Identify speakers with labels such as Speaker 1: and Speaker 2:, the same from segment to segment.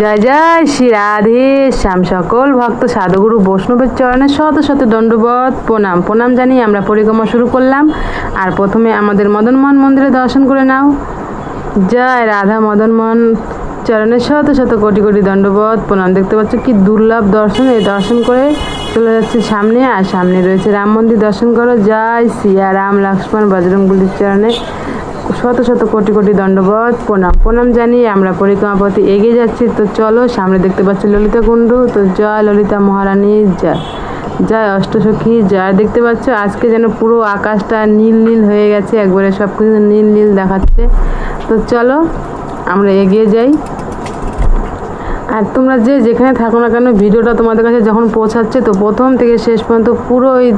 Speaker 1: জয় জয় শ্রী রাধে শ্যাম। সকল ভক্ত সাধুগুরু বৈষ্ণবের চরণে শত শত দণ্ডবত প্রণাম। প্রণাম জানিয়ে আমরা পরিক্রমা শুরু করলাম। আর প্রথমে আমাদের মদনমোহন মন্দিরে দর্শন করে নাও। জয় রাধা। মদনমোহন চরণে শত শত কোটি কোটি দণ্ডবত প্রণাম। দেখতে পাচ্ছ কি দুর্লভ দর্শন। এই দর্শন করে চলে যাচ্ছে সামনে, আর সামনে রয়েছে রাম মন্দির। দর্শন করো। জয় সিয়া রাম লক্ষ্মণ বজরংবলীর চরণে শত শত কোটি কোটি দণ্ডবত প্রণাম। প্রণাম জানিয়ে আমরা পরিক্রমা পথে এগিয়ে যাচ্ছি। তো চলো, সামনে দেখতে পাচ্ছি ললিতা কুণ্ড। তো জয় ললিতা মহারানী জয়। জয় অষ্টসখী জয়। দেখতে পাচ্ছ আজকে যেন পুরো আকাশটা নীল নীল হয়ে গেছে, একবারে সব কিছু নীল নীল দেখাচ্ছে। তো চলো আমরা এগিয়ে যাই। আর তোমরা যে যেখানে থাকো না কেন, ভিডিওটা তোমাদের কাছে যখন পৌঁছাচ্ছে তো প্রথম থেকে শেষ পর্যন্ত পুরো ওই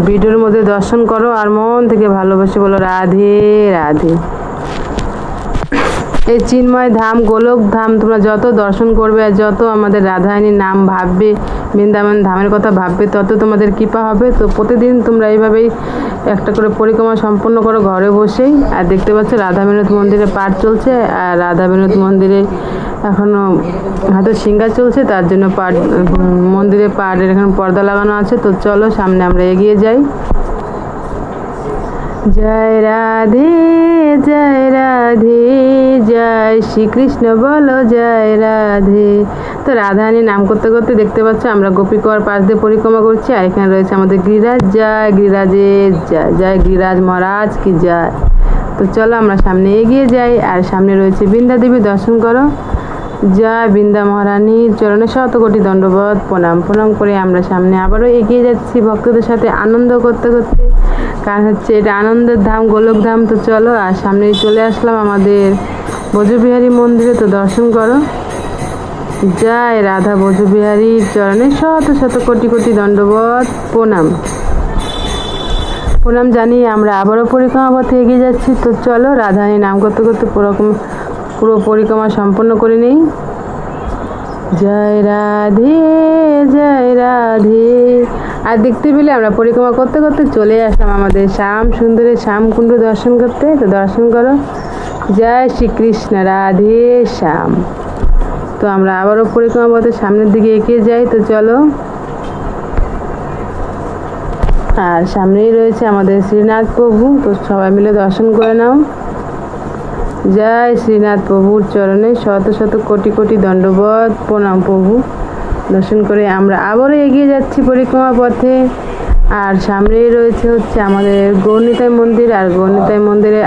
Speaker 1: ভিডিওর মধ্যে দর্শন করো আর মন থেকে ভালোবেসে বলো রাধে রাধে। এই চিন্ময় ধাম, গোলক ধাম তোমরা যত দর্শন করবে আর যত আমাদের রাধারানীর নাম ভাববে, বৃন্দাবন ধামের কথা ভাববে, তত তোমাদের কৃপা হবে। তো প্রতিদিন তোমরা এইভাবেই একটা করে পরিক্রমা সম্পন্ন করো ঘরে বসেই। আর দেখতে পাচ্ছ রাধা বিনোদ মন্দিরে পাঠ চলছে, আর রাধা বিনোদ মন্দিরে এখনও হাতে সিঙ্গার চলছে, তার জন্য পাঠ মন্দিরে পাঠের এখানে পর্দা লাগানো আছে। তো চলো সামনে আমরা এগিয়ে যাই। জয় রাধে জয় রাধে জয় শ্রীকৃষ্ণ বলো জয় রাধে। তো রাধারানীর নাম করতে করতে দেখতে পাচ্ছ আমরা গোপীকর পাশ দিয়ে পরিক্রমা করছি। আর এখানে রয়েছে আমাদের গিরিরাজ। জয় গিরিরাজের জয়। জয় গিরিরাজ মহারাজ কি জয়। তো চলো আমরা সামনে এগিয়ে যাই। আর সামনে রয়েছে বৃন্দা দেবী। দর্শন করো। জয় বৃন্দা মহারানীর চরণে শত কোটি দণ্ডবত প্রণাম। প্রণাম করে আমরা সামনে আবারও এগিয়ে যাচ্ছি ভক্তদের সাথে আনন্দ করতে করতে, কারণ হচ্ছে এটা আনন্দের ধাম, গোলক ধাম। তো চলো, আর সামনে চলে আসলাম আমাদের ব্রজবিহারী মন্দিরে। তো দর্শন করো। জয় রাধা। ব্রজবিহারীর চরণে শত শত কোটি কোটি দণ্ডবত প্রণাম। প্রণাম জানিয়ে আমরা আবারও পরিক্রমা পথে এগিয়ে যাচ্ছি। তো চলো রাধারানীর নাম করতে করতে পুরো পরিক্রমা সম্পন্ন করে নেই। জয় রাধে জয় রাধে। আর দেখতে পেলে আমরা পরিক্রমা করতে করতে চলে আসলাম আমাদের শ্যাম সুন্দরের শ্যামকুণ্ড দর্শন করতে। তো দর্শন করো। জয় শ্রীকৃষ্ণ রাধে শ্যাম। তো আমরা আবারও পরিক্রমা পথে সামনের দিকে এগিয়ে যাই। তো চলো, আর সামনেই রয়েছে আমাদের শ্রীনাথ প্রভু। তো সবাই মিলে দর্শন করে নাও। জয় শ্রীনাথ প্রভুর চরণে শত শত কোটি কোটি দণ্ডবত প্রণাম। প্রভু দর্শন করে আমরা আবারও এগিয়ে যাচ্ছি পরিক্রমা পথে। আর সামনেই রয়েছে হচ্ছে আমাদের গৌরনিতাই মন্দির। আর গৌরনিতাই মন্দিরে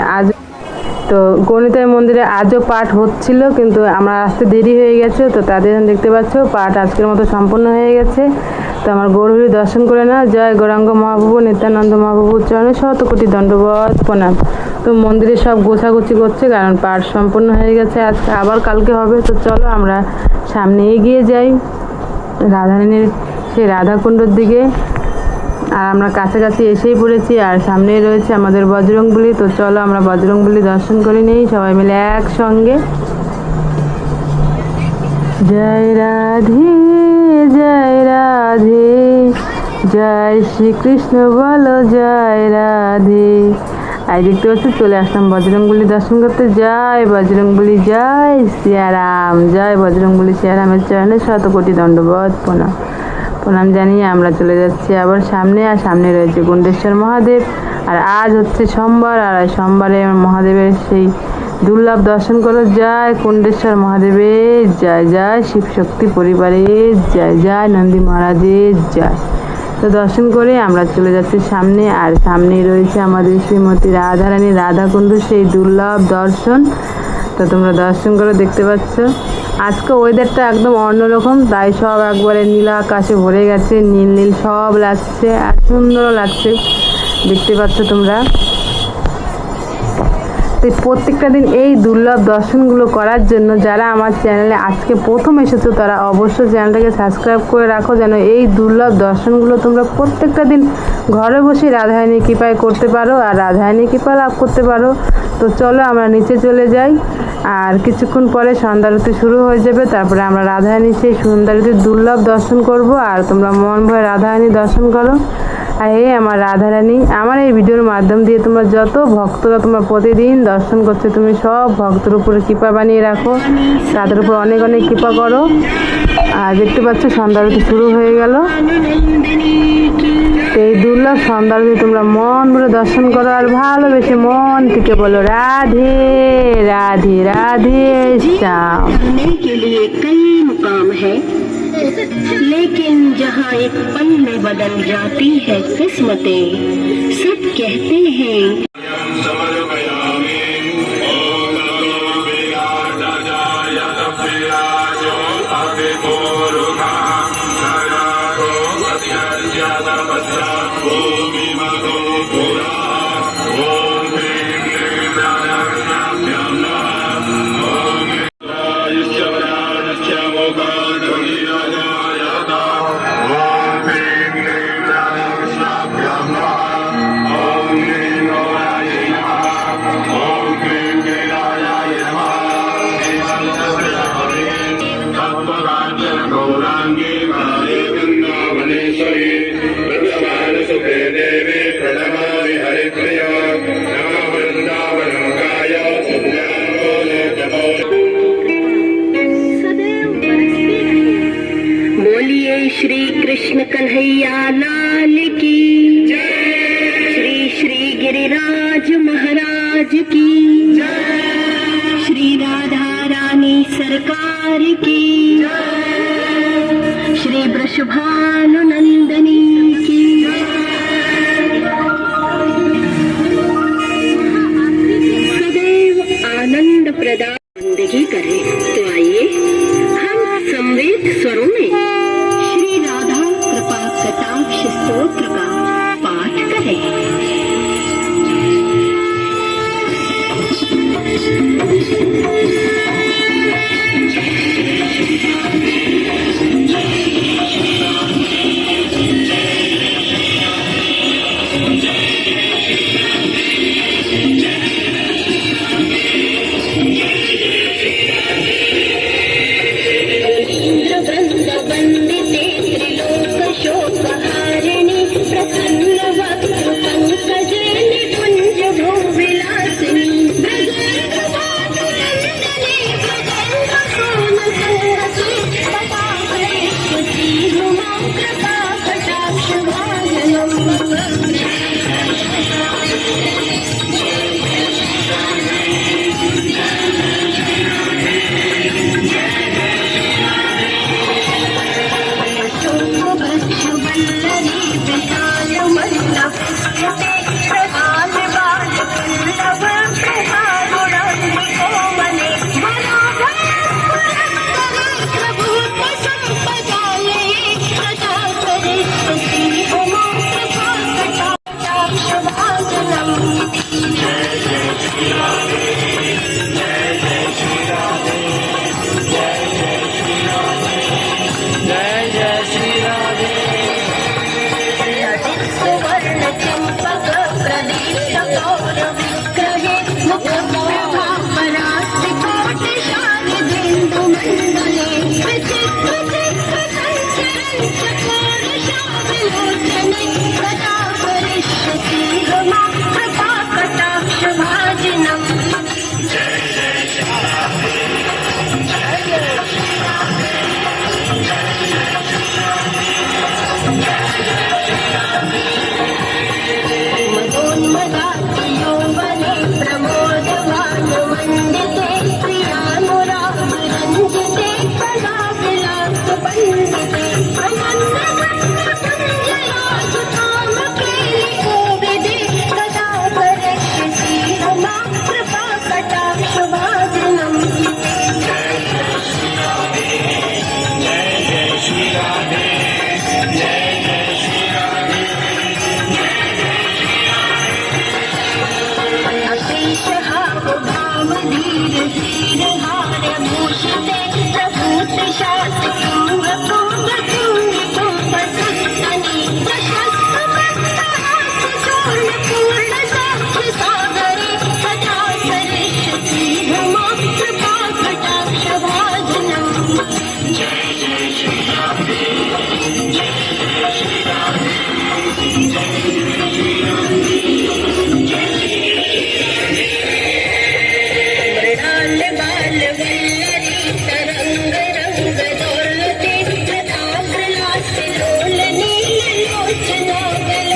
Speaker 1: গৌরনিতাই মন্দিরে আজও পাঠ হচ্ছিল, কিন্তু আমরা আসতে দেরি হয়ে গেছে। তো তাদের দেখতে পাচ্ছ পাঠ আজকের মতো সম্পন্ন হয়ে গেছে। তো আমার গৌরহরি দর্শন করে না। জয় গৌরাঙ্গ মহাপ্রভু নিত্যানন্দ মহাপ্রভুর চরণে শত কোটি দণ্ডবত প্রণাম। তো মন্দিরে সব গোছাগুছি করছে, কারণ পাঠ সম্পন্ন হয়ে গেছে, আজকে আবার কালকে হবে। তো চলো আমরা সামনে এগিয়ে যাই রাধারানীর সেই রাধাকুণ্ডর দিকে। আর আমরা কাছাকাছি এসেই পড়েছি। আর সামনেই রয়েছে আমাদের বজরংবলী। তো চলো আমরা বজরংবলী দর্শন করে নিই সবাই মিলে একসঙ্গে। জয় রাধে জয় রাধে জয় শ্রীকৃষ্ণ বলো জয় রাধে। আর দেখতে পাচ্ছি চলে আসলাম বজরংবলী দর্শন করতে। জয় বজরংবলী জয় সিয়ারাম। জয় বজরংবলী সিয়ারামের চরণে শত কোটি দণ্ডবত প্রণাম। প্রণাম জানিয়ে আমরা চলে যাচ্ছি আবার সামনে। আর সামনে রয়েছে কুণ্ডেশ্বর মহাদেব। আর আজ হচ্ছে সোমবার, আর সোমবারে মহাদেবের সেই দুর্লভ দর্শন করো। জয় কুণ্ডেশ্বর মহাদেবের জয়। জয় শিবশক্তি পরিবারের জয়। জয় নন্দী মহারাজের জয়। তো দর্শন করে আমরা চলে যাচ্ছি সামনে। আর সামনেই রয়েছে আমাদের শ্রীমতী রাধারানী রাধাকুণ্ড, সেই দুর্লভ দর্শন। তো তোমরা দর্শন করে দেখতে পাচ্ছ আজকে ওয়েদারটা একদম অন্যরকম, তাই সব একবারে নীলা আকাশে ভরে গেছে, নীল নীল সব লাগছে আর সুন্দরও লাগছে, দেখতে পাচ্ছ তোমরা। তো প্রত্যেকটা দিন এই দুর্লভ দর্শনগুলো করার জন্য যারা আমার চ্যানেলে আজকে প্রথম এসেছো তারা অবশ্যই চ্যানেলটাকে সাবস্ক্রাইব করে রাখো, যেন এই দুর্লভ দর্শনগুলো তোমরা প্রত্যেকটা দিন ঘরে বসে রাধারানীর কৃপায় করতে পারো আর রাধারানীর কৃপা লাভ করতে পারো। তো চলো আমরা নিচে চলে যাই। আর কিছুক্ষণ পরে সন্ধ্যারতি শুরু হয়ে যাবে, তারপরে আমরা রাধারানীর সেই সন্ধ্যারতির দুর্লভ দর্শন করব। আর তোমরা মন ভরে রাধারানী দর্শন করো। আর হে আমার রাধারানী, আমার এই ভিডিওর মাধ্যম দিয়ে তোমরা যত ভক্তরা তোমরা প্রতিদিন দর্শন করছো, তুমি সব ভক্তের উপরে কৃপা বানিয়ে রাখো, তাদের উপর অনেক অনেক কৃপা করো। আর দেখতে পাচ্ছ সন্ধ্যা আরতি শুরু হয়ে গেল। এই দুর্লভ সন্ধ্যা আরতি তোমরা মন ভরে দর্শন করো আর ভালোবেসে মন থেকে বলো রাধে রাধে রাধে শ্যাম।
Speaker 2: के लिए कई मुकाम है, लेकिन जहाँ एक पल में बदल जाती है किस्मतें, सब कहते हैं श्री कृष्ण कन्हैया लाल की जय, श्री श्री गिरिराज महाराज की जय, श्री राधा रानी सरकार की जय, श्री वृषभानु नंदनी की सदैव आनंद प्रदान जिंदगी करें। तो आइए हम संवेद स्वरों में कटाक्ष स्तोत्र का पाठ करें। अपार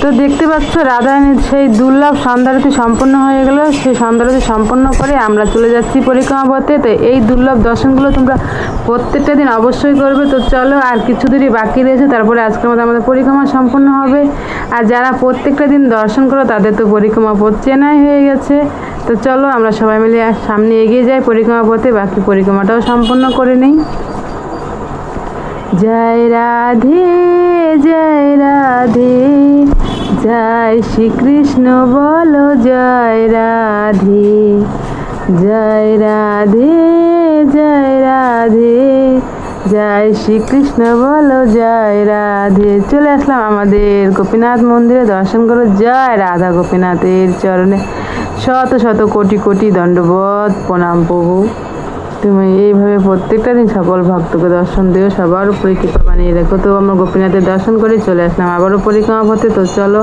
Speaker 1: তো দেখতে পাচ্ছ রাধারানীর সেই দুর্লভ সন্ধ্যারতি সম্পন্ন হয়ে গেল। সেই সন্ধ্যারতি সম্পন্ন করে আমরা চলে যাচ্ছি পরিক্রমা পথে। তো এই দুর্লভ দর্শনগুলো তোমরা প্রত্যেকটা দিন অবশ্যই করবে। তো চলো, আর কিছু দূরই বাকি রয়েছে, তারপরে আজকের মতো আমাদের পরিক্রমা সম্পন্ন হবে। আর যারা প্রত্যেকটা দিন দর্শন করো তাদের তো পরিক্রমা পথ চেনাই হয়ে গেছে। তো চলো আমরা সবাই মিলে সামনে এগিয়ে যাই পরিক্রমা পথে, বাকি পরিক্রমাটাও সম্পন্ন করে নিই। জয় রাধে জয় রাধে, জয় শ্রীকৃষ্ণ বলো জয় রাধে, জয় রাধে জয় রাধে, জয় শ্রীকৃষ্ণ বলো জয় রাধে। চলে আসলাম আমাদের গোপীনাথ মন্দিরে, দর্শন করো। জয় রাধা গোপীনাথের চরণে শত শত কোটি কোটি দণ্ডবত প্রণাম প্রভু। তুমি এইভাবে প্রত্যেকটা দিন সকল ভক্তকে দর্শন দিও, সবার উপরে কৃপা বানিয়ে রেখো। তো আমরা গোপীনাথের দর্শন করে চলে আসলাম আবারও পরিক্রমা পথে। তো চলো,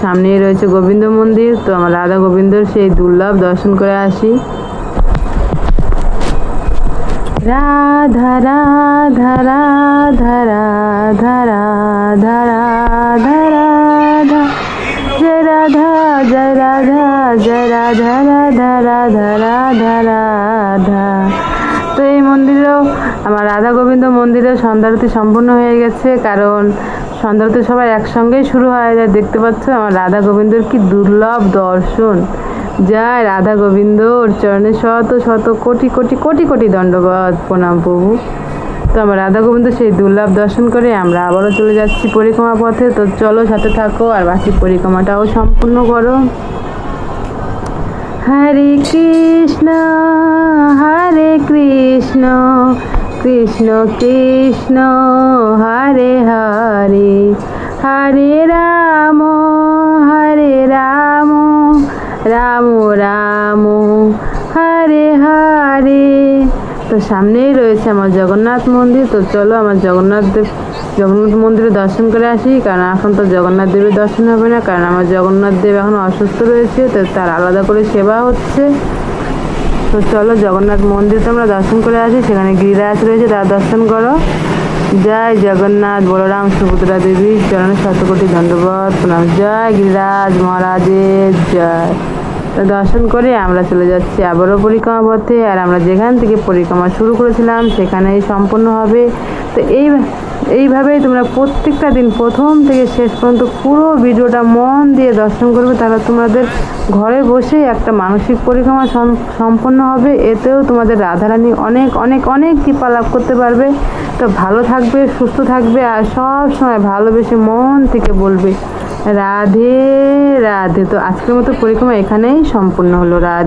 Speaker 1: সামনেই রয়েছে গোবিন্দ মন্দির। তো আমরা রাধা গোবিন্দর সেই দুর্লভ দর্শন করে আসি। রাধা রাধা রাধা রাধা রাধা রাধা রাধা, জয় রাধা জয় রাধা জয় রাধা রাধা রাধা রাধা রাধা। তো এই মন্দিরেও আমার রাধা গোবিন্দ মন্দিরে সন্ধ্যারতি সম্পূর্ণ হয়ে গেছে, কারণ সন্ধ্যারতি সবাই একসঙ্গেই শুরু হয়ে যায়। দেখতে পাচ্ছ আমার রাধা গোবিন্দর কি দুর্লভ দর্শন। জয় রাধা গোবিন্দর চরণে শত শত কোটি কোটি কোটি কোটি দণ্ডবত প্রণাম প্রভু। তো আমার রাধা গোবিন্দ সেই দুর্লভ দর্শন করে আমরা আবারও চলে যাচ্ছি পরিক্রমা পথে। তো চলো, সাথে থাকো আর বাকি পরিক্রমাটাও সম্পূর্ণ করো। হরে কৃষ্ণ কৃষ্ণ কৃষ্ণ হরে হরে, হরে রাম রাম রাম হরে হরে। তো সামনেই রয়েছে আমার জগন্নাথ মন্দির। তো চলো আমার জগন্নাথ মন্দিরে দর্শন করে আসি, কারণ এখন তো জগন্নাথ দেবের দর্শন হবে না, কারণ আমার জগন্নাথ দেব এখন অসুস্থ রয়েছে। তো তার আলাদা করে সেবা হচ্ছে। তো চলো জগন্নাথ মন্দির তো আমরা দর্শন করে আসি, সেখানে গিরিরাজ রয়েছে, তার দর্শন করো। জয় জগন্নাথ বলরাম সুভদ্রা দেবীর চরণে শতকোটি দণ্ডবত প্রণাম। জয় গিরিরাজ মহারাজের জয়। তো দর্শন করে আমরা চলে যাচ্ছি আবারও পরিক্রমা পথে। আর আমরা যেখান থেকে পরিক্রমা শুরু করেছিলাম সেখানেই সম্পূর্ণ হবে। তো এইভাবেই তোমরা প্রত্যেকটা দিন প্রথম থেকে শেষ পর্যন্ত পুরো ভিডিওটা মন দিয়ে দর্শন করবে, তাহলে তোমাদের ঘরে বসেই একটা মানসিক পরিক্রমা সম্পন্ন হবে। এতেও তোমাদের রাধারানী অনেক অনেক অনেক কৃপা লাভ করতে পারবে। তো ভালো থাকবে, সুস্থ থাকবে, আর সব সময় ভালোবেসে মন থেকে বলবে রাধে রাধে। তো আজকের মতো পরিক্রমা এখানেই সম্পূর্ণ হলো। রাধে।